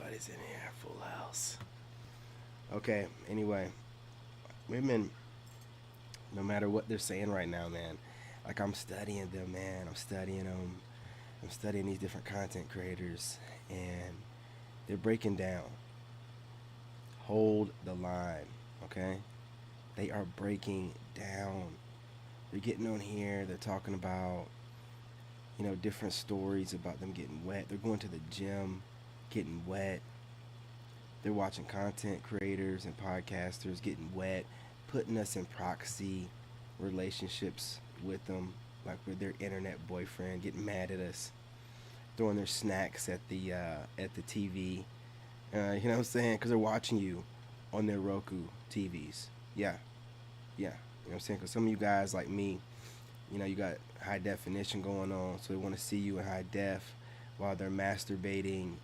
Everybody's in here, full house. Okay, anyway, women, no matter what they're saying right now, man, like I'm studying them, man. I'm studying them. I'm studying these different content creators, and they're breaking down. Hold the line, okay? They are breaking down. They're getting on here. They're talking about, different stories about them getting wet. They're going to the gym, getting wet. They're watching content creators and podcasters getting wet, putting us in proxy relationships with them, like with their internet boyfriend, getting mad at us, throwing their snacks at the TV. You know what I'm saying? Because they're watching you on their Roku TVs. Yeah, yeah. You know what I'm saying? Because some of you guys like me, you got high definition going on, so they want to see you in high def while they're masturbating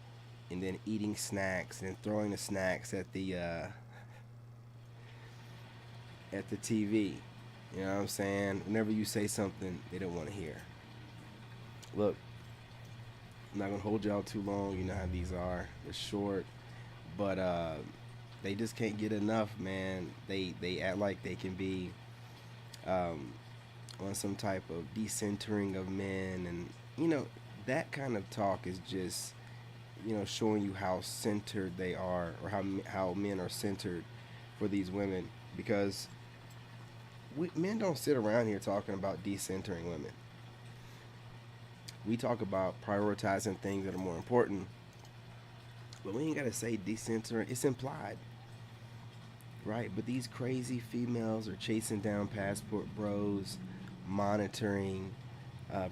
and then eating snacks and throwing the snacks at the TV. You know what I'm saying? Whenever you say something they don't want to hear. Look, I'm not gonna hold y'all too long. You know how these are. They're short, but they just can't get enough, man. They act like they can be on some type of decentering of men, and that kind of talk is just showing you how centered they are, or how men are centered for these women, because men don't sit around here talking about decentering women. We talk about prioritizing things that are more important, but we ain't gotta say decentering. It's implied, right? But these crazy females are chasing down passport bros, monitoring,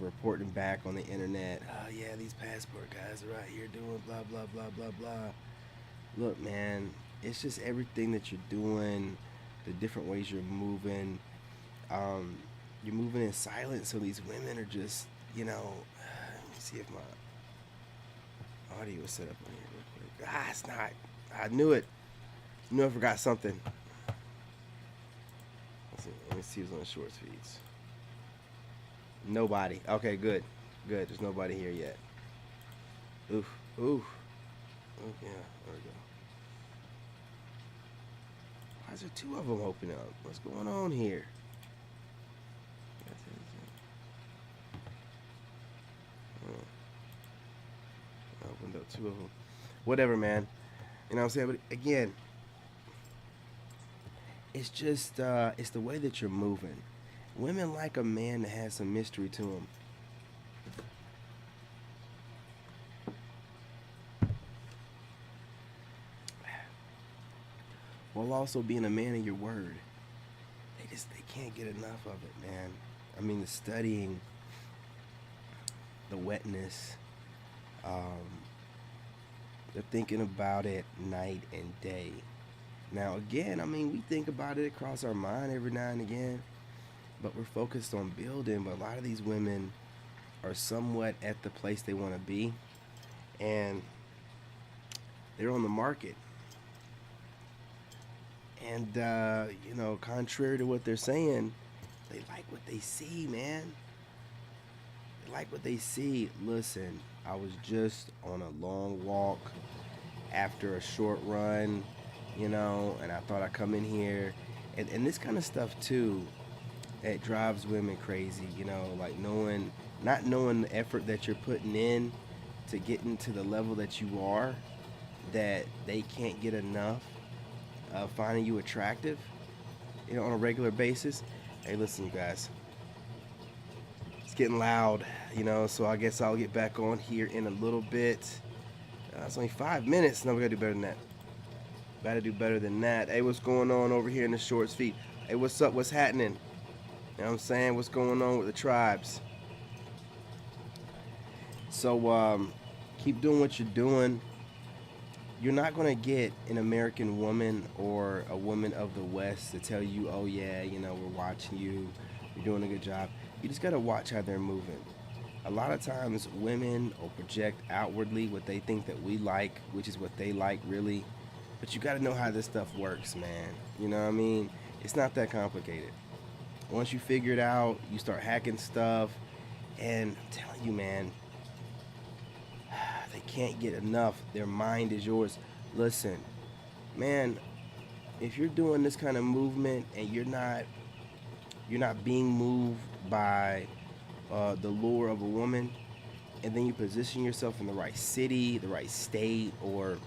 reporting back on the internet. Oh yeah, these passport guys are out here doing blah blah blah blah blah. Look, man, it's just everything that you're doing, the different ways you're moving. You're moving in silence, so these women are just, let me see if my audio is set up on here real quick. It's not. I knew it. I forgot something. Let me see who's on the shorts feeds. Nobody. Okay, good. Good. There's nobody here yet. Oof. Oof. Oh, yeah. There we go. Why is there two of them open up? What's going on here? I opened up two of them. Whatever, man. You know what I'm saying? But again, it's just, it's the way that you're moving. Women like a man that has some mystery to him. While also being a man of your word. They can't get enough of it, man. I mean, the studying, the wetness, they're thinking about it night and day. Now, again, I mean, we think about it across our mind every now and again, but we're focused on building. But a lot of these women are somewhat at the place they want to be, and they're on the market. And, contrary to what they're saying, they like what they see, man. They like what they see. Listen, I was just on a long walk after a short run, and I thought I'd come in here. And this kind of stuff, too, it drives women crazy, like not knowing the effort that you're putting in to getting to the level that you are, that they can't get enough of finding you attractive, on a regular basis. Hey, listen, you guys, it's getting loud, so I guess I'll get back on here in a little bit. It's only 5 minutes. No, we gotta do better than that. Gotta do better than that. Hey, what's going on over here in the shorts feed? Hey, what's up? What's happening? You know what I'm saying? What's going on with the tribes? So, keep doing what you're doing. You're not going to get an American woman or a woman of the West to tell you, oh yeah, we're watching you, you're doing a good job. You just got to watch how they're moving. A lot of times women will project outwardly what they think that we like, which is what they like really. But you got to know how this stuff works, man. You know what I mean? It's not that complicated. Once you figure it out, you start hacking stuff. And I'm telling you, man, They can't get enough. Their mind is yours. Listen, man, if you're doing this kind of movement and you're not being moved by the lure of a woman, and then you position yourself in the right city, the right state, or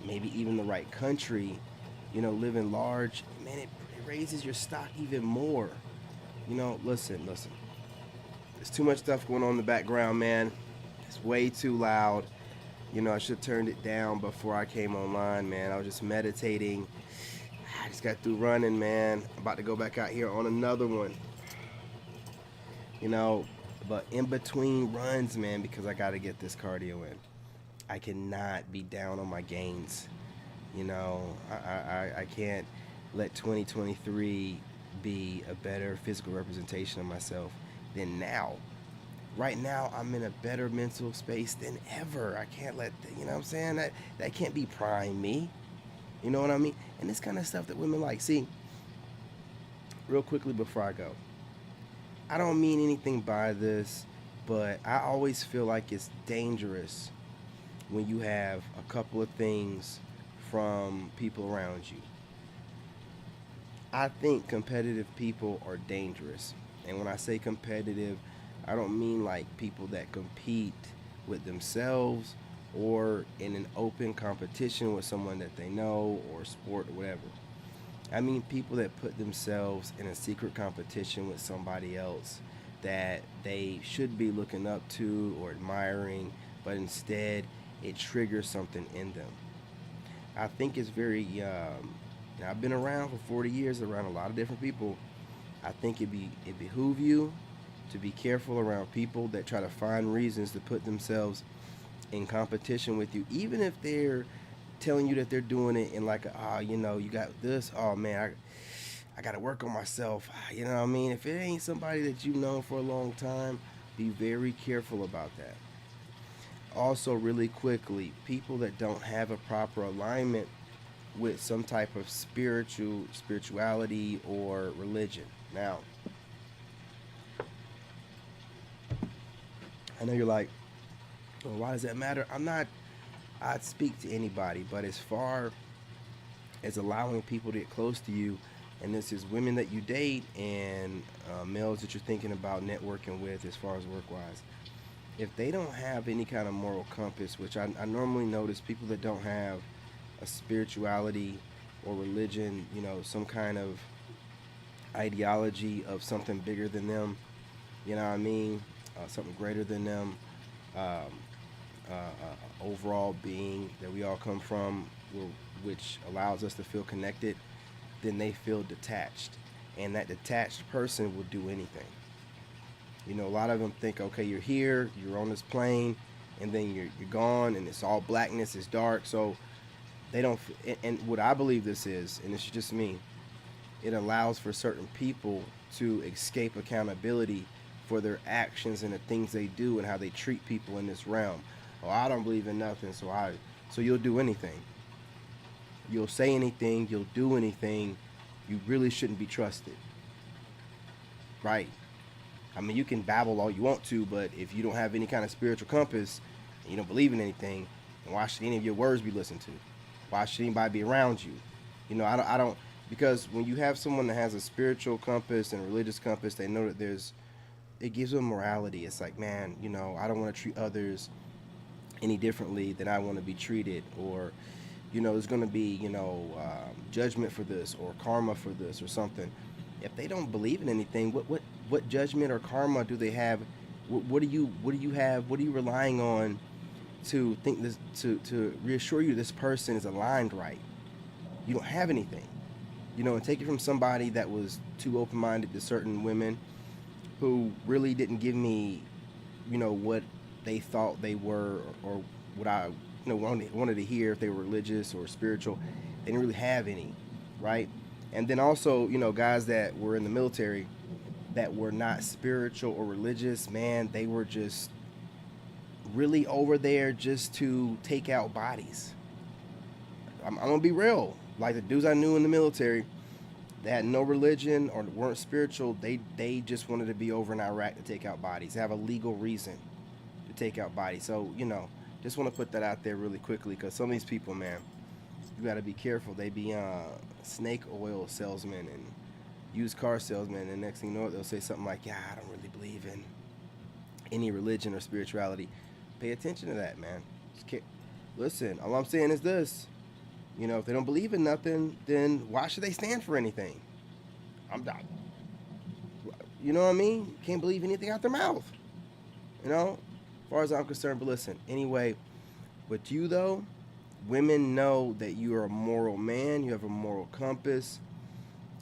maybe even the right country, living large, man, it raises your stock even more. Listen. There's too much stuff going on in the background, man. It's way too loud. I should have turned it down before I came online, man. I was just meditating. I just got through running, man. I'm about to go back out here on another one. You know, but in between runs, man, because I got to get this cardio in. I cannot be down on my gains. I can't let 2023 be a better physical representation of myself than now. Right now, I'm in a better mental space than ever. I can't let, you know what I'm saying? That can't be prime me. You know what I mean? And this kind of stuff that women like. See, real quickly before I go, I don't mean anything by this, but I always feel like it's dangerous when you have a couple of things from people around you. I think competitive people are dangerous. And when I say competitive, I don't mean like people that compete with themselves or in an open competition with someone that they know or sport or whatever. I mean people that put themselves in a secret competition with somebody else that they should be looking up to or admiring, but instead it triggers something in them. I think it's very, I've been around for 40 years around a lot of different people. I think it behoove you to be careful around people that try to find reasons to put themselves in competition with you, even if they're telling you that they're doing it in like you got this, oh man, I got to work on myself. You know what I mean? If it ain't somebody that you've known for a long time, be very careful about that. Also, really quickly, people that don't have a proper alignment with some type of spirituality or religion. Now, I know you're like, well, why does that matter? I'd speak to anybody, but as far as allowing people to get close to you, and this is women that you date and males that you're thinking about networking with as far as work-wise, if they don't have any kind of moral compass, which I normally notice people that don't have a spirituality or religion, some kind of ideology of something bigger than them, you know what I mean, something greater than them, overall being that we all come from, which allows us to feel connected, then they feel detached. And that detached person will do anything. A lot of them think, okay, you're here, you're on this plane, and then you're gone, and it's all blackness, it's dark. So they don't. And what I believe this is, and it's just me, it allows for certain people to escape accountability for their actions and the things they do and how they treat people in this realm. Oh, I don't believe in nothing, so you'll do anything. You'll say anything, you'll do anything. You really shouldn't be trusted. Right? I mean, you can babble all you want to, but if you don't have any kind of spiritual compass and you don't believe in anything, then why should any of your words be listened to? Why should anybody be around you? I don't, because when you have someone that has a spiritual compass and a religious compass, they know that it gives them morality. It's like, man, I don't want to treat others any differently than I want to be treated, or, there's going to be, judgment for this or karma for this or something. If they don't believe in anything, what judgment or karma do they have? What do you relying on to think this, to reassure you this person is aligned right? You don't have anything, and take it from somebody that was too open-minded to certain women who really didn't give me, what they thought they were, or what I, wanted to hear if they were religious or spiritual. They didn't really have any, right? And then also, guys that were in the military that were not spiritual or religious, man, they were just really over there just to take out bodies. I'm gonna be real. Like the dudes I knew in the military, they had no religion or weren't spiritual. They just wanted to be over in Iraq to take out bodies, have a legal reason to take out bodies. So, Just want to put that out there really quickly because some of these people, man, you got to be careful. They be snake oil salesmen and used car salesmen, and next thing you know, they'll say something like, "Yeah, I don't really believe in any religion or spirituality." Pay attention to that, man. Listen, all I'm saying is this: if they don't believe in nothing, then why should they stand for anything? I'm not. You know what I mean? Can't believe anything out their mouth. As far as I'm concerned. But listen, anyway, with you though, women know that you are a moral man. You have a moral compass.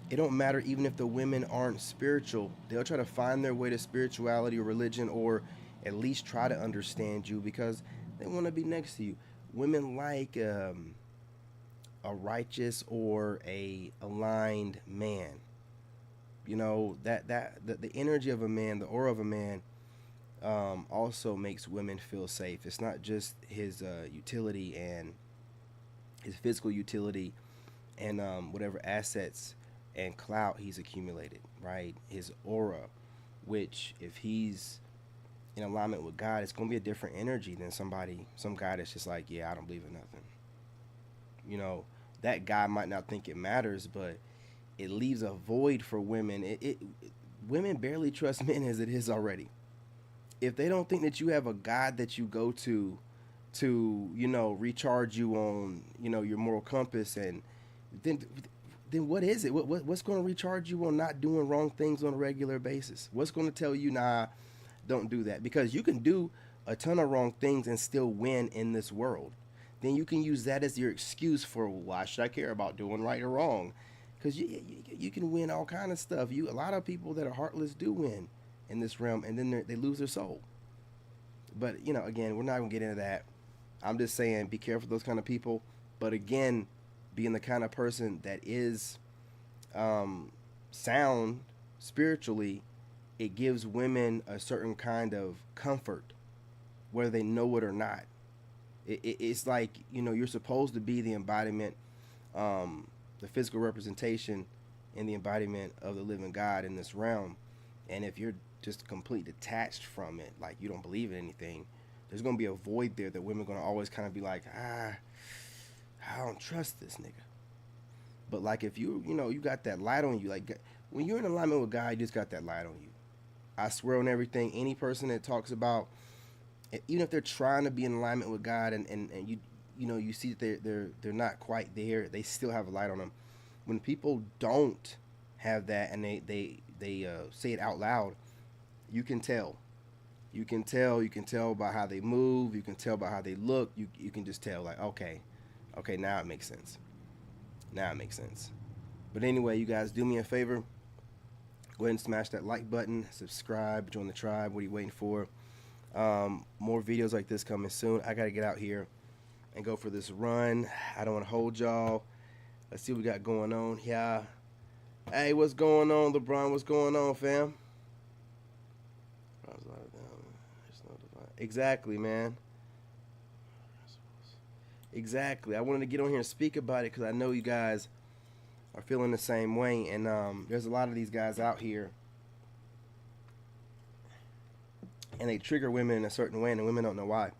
It don't matter even if the women aren't spiritual. They'll try to find their way to spirituality or religion, or at least try to understand you because they want to be next to you. Women like a righteous or a aligned man. The energy of a man, the aura of a man, also makes women feel safe. It's not just his utility and his physical utility and whatever assets and clout he's accumulated, right? His aura, which if he's in alignment with God, it's gonna be a different energy than some guy that's just like, yeah, I don't believe in nothing. That guy might not think it matters, but it leaves a void for women. Women barely trust men as it is already. If they don't think that you have a God that you go to recharge you on your moral compass, and then what is it? What's going to recharge you on not doing wrong things on a regular basis? What's going to tell you, nah, don't do that? Because you can do a ton of wrong things and still win in this world. Then you can use that as your excuse for why should I care about doing right or wrong? Because you can win all kind of stuff. A lot of people that are heartless do win in this realm, and then they lose their soul. But again, we're not gonna get into that. I'm just saying, be careful of those kind of people. But again, being the kind of person that is sound spiritually, it gives women a certain kind of comfort, whether they know it or not. It's like you're supposed to be the embodiment, the physical representation, and the embodiment of the living God in this realm. And if you're just completely detached from it, like you don't believe in anything, there's gonna be a void there that women are gonna always kind of be like, I don't trust this nigga. But like if you got that light on you, like when you're in alignment with God, you just got that light on you. I swear on everything. Any person that talks about, even if they're trying to be in alignment with God, and you see that they're not quite there, they still have a light on them. When people don't have that and they say it out loud, you can tell. You can tell by how they move. You can tell by how they look. You can just tell, like, okay, now it makes sense. But anyway, you guys, do me a favor. Go ahead and smash that like button, subscribe, join the tribe. What are you waiting for? More videos like this coming soon. I got to get out here and go for this run. I don't want to hold y'all. Let's see what we got going on here. Hey, what's going on, LeBron? What's going on, fam? Exactly, man. Exactly. I wanted to get on here and speak about it because I know you guys are feeling the same way. And there's a lot of these guys out here, and they trigger women in a certain way, and the women don't know why.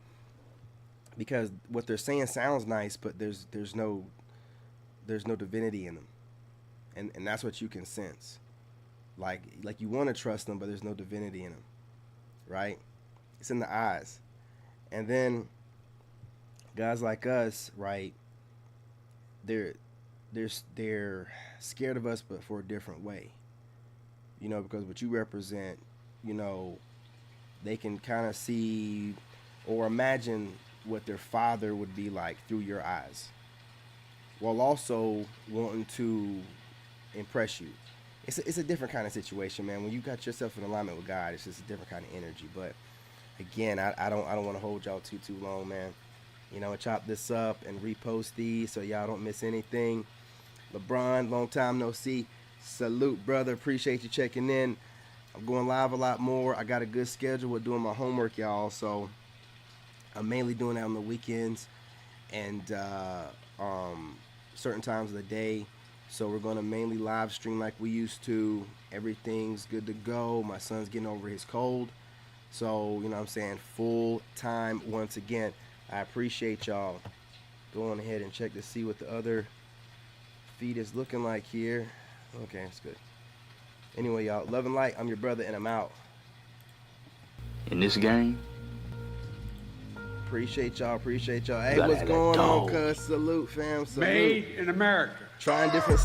Because what they're saying sounds nice, but there's no divinity in them, and that's what you can sense. Like you want to trust them, but there's no divinity in them, right? It's in the eyes. And then guys like us, right? They're scared of us, but for a different way. Because what you represent, they can kind of see or imagine what their father would be like through your eyes, while also wanting to impress you. It's a different kind of situation, man. When you got yourself in alignment with God, it's just a different kind of energy. But again, I don't want to hold y'all too long, man. Chop this up and repost these so y'all don't miss anything. LeBron, long time no see. Salute, brother. Appreciate you checking in. I'm going live a lot more. I got a good schedule with doing my homework, y'all. So I'm mainly doing that on the weekends and certain times of the day. So we're going to mainly live stream like we used to. Everything's good to go. My son's getting over his cold. So, what I'm saying, full time once again. I appreciate y'all. Go on ahead and check to see what the other feed is looking like here. Okay, that's good. Anyway, y'all, love and light. I'm your brother, and I'm out. In this game, appreciate y'all. Hey, what's going on, cuz? Salute, fam. Salute. Made in America. Trying different